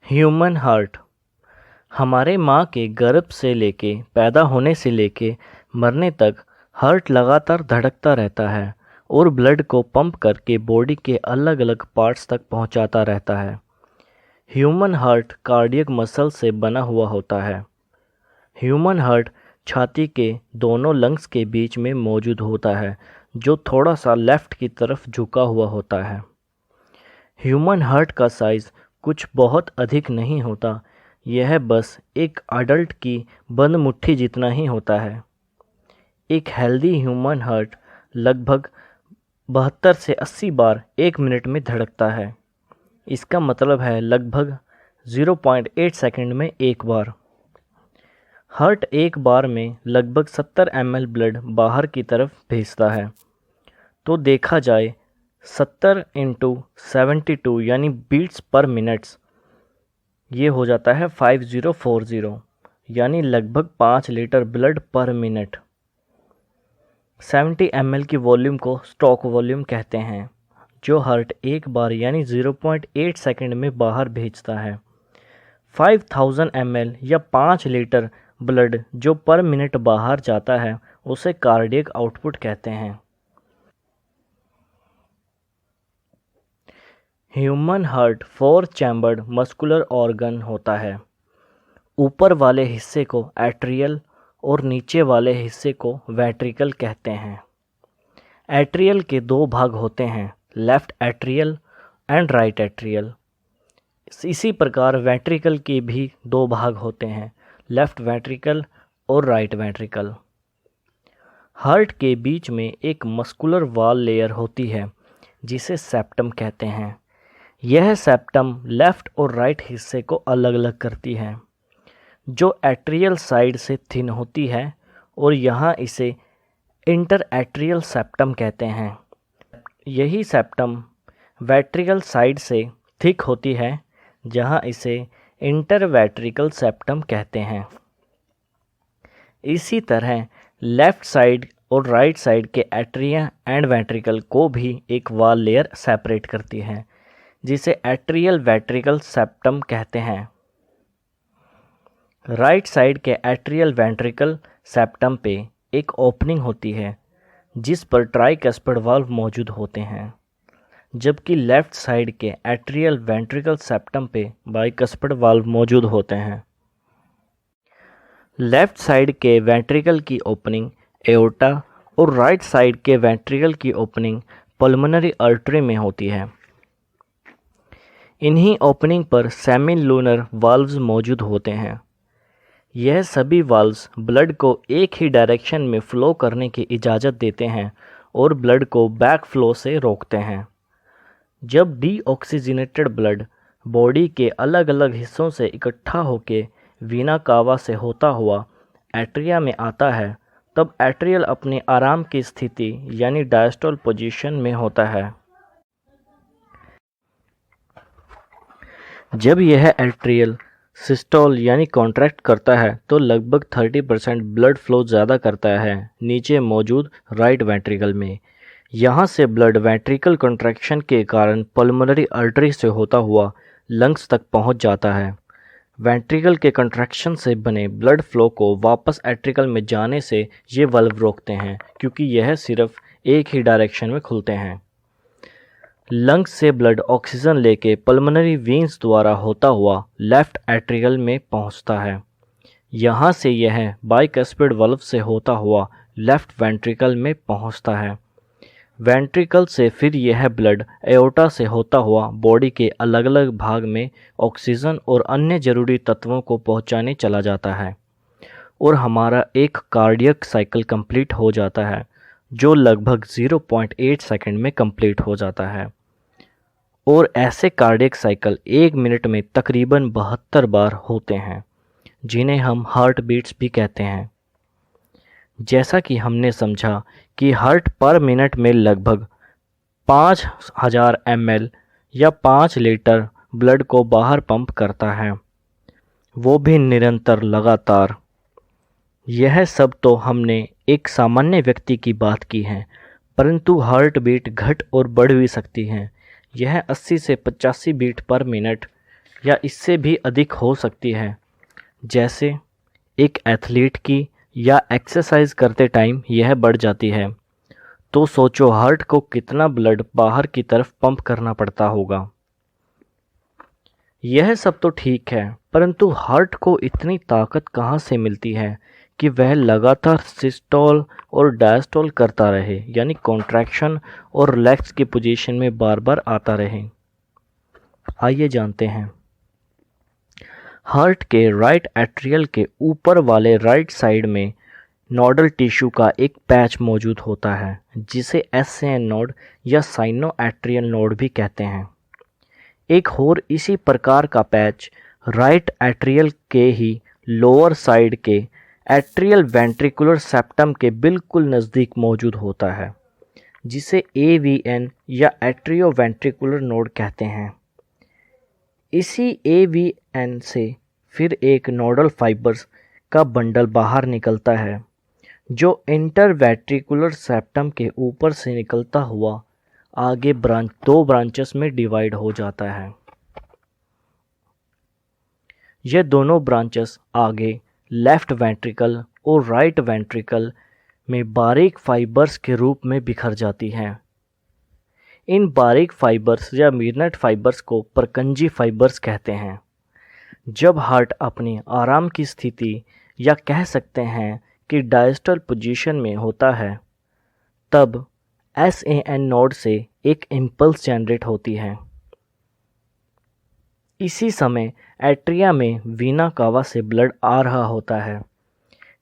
Human heart हमारे माँ के गर्भ से लेके पैदा होने से लेके मरने तक हार्ट लगातार धड़कता रहता है और ब्लड को पंप करके बॉडी के अलग अलग पार्ट्स तक पहुँचाता रहता है। ह्यूमन हार्ट कार्डियक मसल से बना हुआ होता है। ह्यूमन हार्ट छाती के दोनों लंग्स के बीच में मौजूद होता है, जो थोड़ा सा लेफ्ट की तरफ झुका हुआ होता है। ह्यूमन हार्ट का साइज़ कुछ बहुत अधिक नहीं होता, यह बस एक अडल्ट की बंद मुट्ठी जितना ही होता है। एक हेल्दी ह्यूमन हार्ट लगभग 72 से 80 बार एक मिनट में धड़कता है। इसका मतलब है लगभग 0.8 सेकंड में एक बार। हार्ट एक बार में लगभग 70 ml ब्लड बाहर की तरफ भेजता है। तो देखा जाए 70 × 72 यानी बीट्स पर मिनट्स, ये हो जाता है 5040 यानी लगभग 5 लीटर ब्लड पर मिनट। 70 ml की वॉल्यूम को स्ट्रोक वॉल्यूम कहते हैं, जो हार्ट एक बार यानी 0.8 सेकंड में बाहर भेजता है। 5000 ml या 5 लीटर ब्लड जो पर मिनट बाहर जाता है उसे कार्डियक आउटपुट कहते हैं। Human heart 4 chambered muscular organ होता है। ऊपर वाले हिस्से को एट्रियल और नीचे वाले हिस्से को वेंट्रिकल कहते हैं। एट्रियल के दो भाग होते हैं, left atrial and right atrial. इसी प्रकार वेंट्रिकल के भी दो भाग होते हैं, लेफ्ट वेंट्रिकल और राइट वेंट्रिकल। हार्ट के बीच में एक मस्कुलर वॉल लेयर होती है जिसे सेप्टम कहते हैं। यह सेप्टम लेफ्ट और राइट हिस्से को अलग अलग करती है, जो एट्रियल साइड से थिन होती है और यहाँ इसे इंटर एट्रियल सेप्टम कहते हैं। यही सेप्टम वेंट्रिकल साइड से थिक होती है, जहाँ इसे इंटरवेंट्रिकल सेप्टम कहते हैं। इसी तरह लेफ्ट साइड और राइट साइड के एट्रिया एंड वेंट्रिकल को भी एक वॉल लेयर सेपरेट करती है, जिसे एट्रियल वेंट्रिकल सेप्टम कहते हैं। राइट साइड के एट्रियल वेंट्रिकल सेप्टम पे एक ओपनिंग होती है जिस पर ट्राइकस्पिड वाल्व मौजूद होते हैं, जबकि लेफ्ट साइड के एट्रियल वेंट्रिकल सेप्टम पे बाइकस्पिड वाल्व मौजूद होते हैं। लेफ्ट साइड के वेंट्रिकल की ओपनिंग एओर्टा और राइट साइड के वेंट्रिकल की ओपनिंग पल्मोनरी आर्टरी में होती है। इन्हीं ओपनिंग पर सेमी लूनर वाल्व्स मौजूद होते हैं। यह सभी वाल्व्स ब्लड को एक ही डायरेक्शन में फ़्लो करने की इजाज़त देते हैं और ब्लड को बैक फ्लो से रोकते हैं। जब डीऑक्सीजनेटेड ब्लड बॉडी के अलग अलग हिस्सों से इकट्ठा होकर वीना कावा से होता हुआ एट्रिया में आता है, तब एट्रियल अपनी आराम की स्थिति यानी डायस्टोल पोजीशन में होता है। जब यह एट्रियल सिस्टोल यानी कॉन्ट्रैक्ट करता है तो लगभग 30% ब्लड फ्लो ज़्यादा करता है नीचे मौजूद राइट वेंट्रिकल में। यहाँ से ब्लड वेंट्रिकल कॉन्ट्रैक्शन के कारण पल्मोनरी आर्टरी से होता हुआ लंग्स तक पहुँच जाता है। वेंट्रिकल के कॉन्ट्रैक्शन से बने ब्लड फ्लो को वापस एट्रिकल में जाने से ये वाल्व रोकते हैं, क्योंकि यह सिर्फ एक ही डायरेक्शन में खुलते हैं। लंग्स से ब्लड ऑक्सीजन लेके पल्मोनरी वीन्स द्वारा होता हुआ लेफ्ट एट्रिकल में पहुंचता है। यहाँ से यह बाइकस्पिड वाल्व से होता हुआ लेफ्ट वेंट्रिकल में पहुंचता है। वेंट्रिकल से फिर यह ब्लड एओर्टा से होता हुआ बॉडी के अलग अलग भाग में ऑक्सीजन और अन्य जरूरी तत्वों को पहुंचाने चला जाता है और हमारा एक कार्डियक साइकिल कंप्लीट हो जाता है, जो लगभग 0.8 सेकंड में कंप्लीट हो जाता है। और ऐसे कार्डियक साइकिल एक मिनट में तकरीबन 72 बार होते हैं, जिन्हें हम हार्ट बीट्स भी कहते हैं। जैसा कि हमने समझा कि हार्ट पर मिनट में लगभग 5000 ml या 5 लीटर ब्लड को बाहर पंप करता है, वो भी निरंतर लगातार। यह सब तो हमने एक सामान्य व्यक्ति की बात की है, परंतु हार्ट बीट घट और बढ़ भी सकती हैं। यह 80 से 85 बीट पर मिनट या इससे भी अधिक हो सकती है। जैसे एक एथलीट की या एक्सरसाइज करते टाइम यह बढ़ जाती है, तो सोचो हार्ट को कितना ब्लड बाहर की तरफ पंप करना पड़ता होगा। यह सब तो ठीक है, परंतु हार्ट को इतनी ताकत कहाँ से मिलती है कि वह लगातार सिस्टोल और डायस्टोल करता रहे, यानी कॉन्ट्रैक्शन और रिलैक्स की पोजीशन में बार बार आता रहे। आइए जानते हैं। हार्ट के राइट एट्रियल के ऊपर वाले राइट साइड में नोडल टिश्यू का एक पैच मौजूद होता है, जिसे एसएन नोड या साइनो एट्रियल नोड भी कहते हैं। एक और इसी प्रकार का पैच राइट एट्रियल के ही लोअर साइड के एट्रियल वेंट्रिकुलर सेप्टम के बिल्कुल नज़दीक मौजूद होता है, जिसे एवीएन या एट्रियो वेंट्रिकुलर नोड कहते हैं। इसी एवीएन से फिर एक नोडल फाइबर्स का बंडल बाहर निकलता है, जो इंटरवेंट्रिकुलर सेप्टम के ऊपर से निकलता हुआ आगे दो ब्रांचेस में डिवाइड हो जाता है। यह दोनों ब्रांचेस आगे लेफ्ट वेंट्रिकल और राइट वेंट्रिकल में बारीक फाइबर्स के रूप में बिखर जाती हैं। इन बारीक फाइबर्स या मिडनाइट फाइबर्स को परकंजी फाइबर्स कहते हैं। जब हार्ट अपनी आराम की स्थिति या कह सकते हैं कि डायस्टल पोजीशन में होता है, तब एसएएन नोड से एक इम्पल्स जनरेट होती है। इसी समय एट्रिया में वीना कावा से ब्लड आ रहा होता है।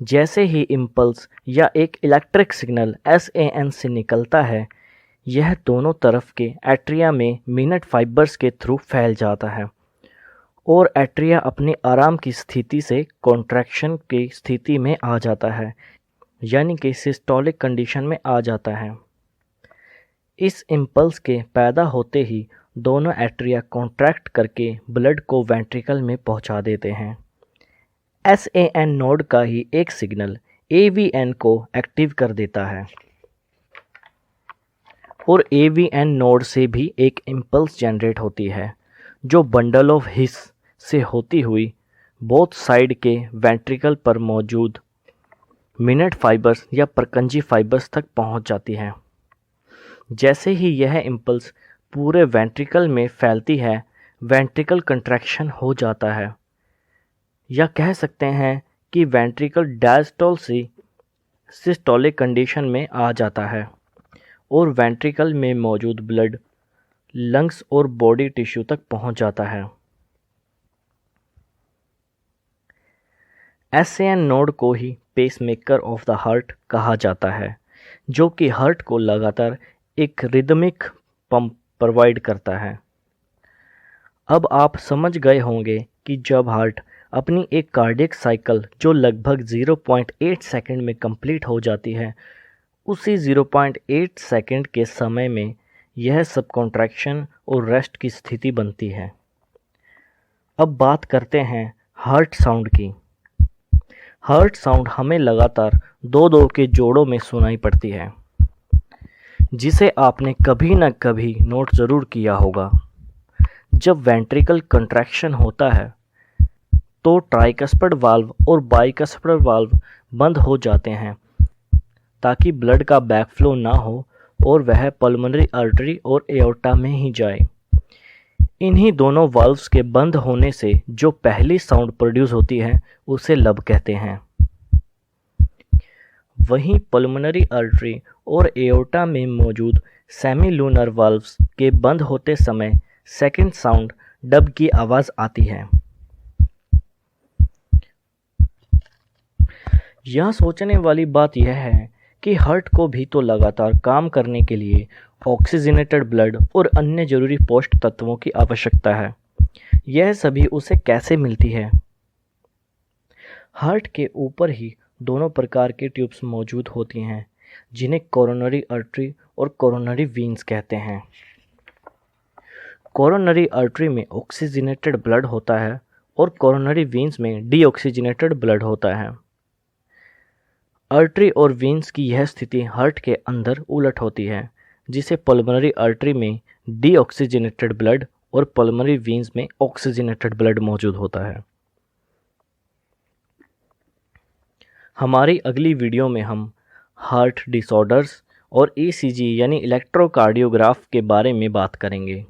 जैसे ही इम्पल्स या एक इलेक्ट्रिक सिग्नल एसएएन से निकलता है, यह दोनों तरफ के एट्रिया में मिनट फाइबर्स के थ्रू फैल जाता है और एट्रिया अपनी आराम की स्थिति से कॉन्ट्रैक्शन की स्थिति में आ जाता है, यानी कि सिस्टोलिक कंडीशन में आ जाता है। इस इम्पल्स के पैदा होते ही दोनों एट्रिया कॉन्ट्रैक्ट करके ब्लड को वेंट्रिकल में पहुंचा देते हैं। एसएएन नोड का ही एक सिग्नल एवीएन को एक्टिव कर देता है और एवीएन नोड से भी एक इम्पल्स जनरेट होती है, जो बंडल ऑफ हिस से होती हुई बोथ साइड के वेंट्रिकल पर मौजूद मिनट फाइबर्स या परकंजी फाइबर्स तक पहुंच जाती है। जैसे ही यह इम्पल्स पूरे वेंट्रिकल में फैलती है, वेंट्रिकल कंट्रैक्शन हो जाता है, या कह सकते हैं कि वेंट्रिकल डायस्टोल से सिस्टोलिक कंडीशन में आ जाता है और वेंट्रिकल में मौजूद ब्लड लंग्स और बॉडी टिश्यू तक पहुंच जाता है। एसएएन नोड को ही पेसमेकर ऑफ द हार्ट कहा जाता है, जो कि हार्ट को लगातार एक रिदमिक पंप प्रोवाइड करता है। अब आप समझ गए होंगे कि जब हार्ट अपनी एक कार्डियक साइकिल जो लगभग 0.8 सेकंड में कंप्लीट हो जाती है, उसी 0.8 सेकंड के समय में यह सब कॉन्ट्रैक्शन और रेस्ट की स्थिति बनती है। अब बात करते हैं हार्ट साउंड की। हार्ट साउंड हमें लगातार दो के जोड़ों में सुनाई पड़ती है, जिसे आपने कभी न कभी नोट ज़रूर किया होगा। जब वेंट्रिकल कंट्रैक्शन होता है तो ट्राइकस्पिड वाल्व और बाइकस्पिड वाल्व बंद हो जाते हैं ताकि ब्लड का बैकफ्लो ना हो और वह पल्मोनरी आर्टरी और एओर्टा में ही जाए। इन्हीं दोनों वाल्व्स के बंद होने से जो पहली साउंड प्रोड्यूस होती है, उसे लब कहते हैं। वहीं पल्मोनरी आर्टरी और एओर्टा में मौजूद सेमीलूनर वाल्व्स के बंद होते समय सेकंड साउंड डब की आवाज़ आती है। यहाँ सोचने वाली बात यह है कि हार्ट को भी तो लगातार काम करने के लिए ऑक्सीजनेटेड ब्लड और अन्य जरूरी पोषक तत्वों की आवश्यकता है। यह सभी उसे कैसे मिलती है? हार्ट के ऊपर ही दोनों प्रकार की ट्यूब्स मौजूद होती हैं, जिन्हें कोरोनरी आर्टरी और कोरोनरी वीन्स कहते हैं। कोरोनरी आर्टरी में ऑक्सीजनेटेड ब्लड होता है और कोरोनरी वीन्स में डीऑक्सीजनेटेड ब्लड होता है। आर्टरी और वीन्स की यह स्थिति हार्ट के अंदर उलट होती है, जिसे पल्मोनरी आर्टरी में डीऑक्सीजनेटेड ब्लड और पल्मोनरी वेन्स में ऑक्सीजनेटेड ब्लड मौजूद होता है। हमारी अगली वीडियो में हम हार्ट डिसऑर्डर्स और ईसीजी यानी इलेक्ट्रोकार्डियोग्राफ के बारे में बात करेंगे।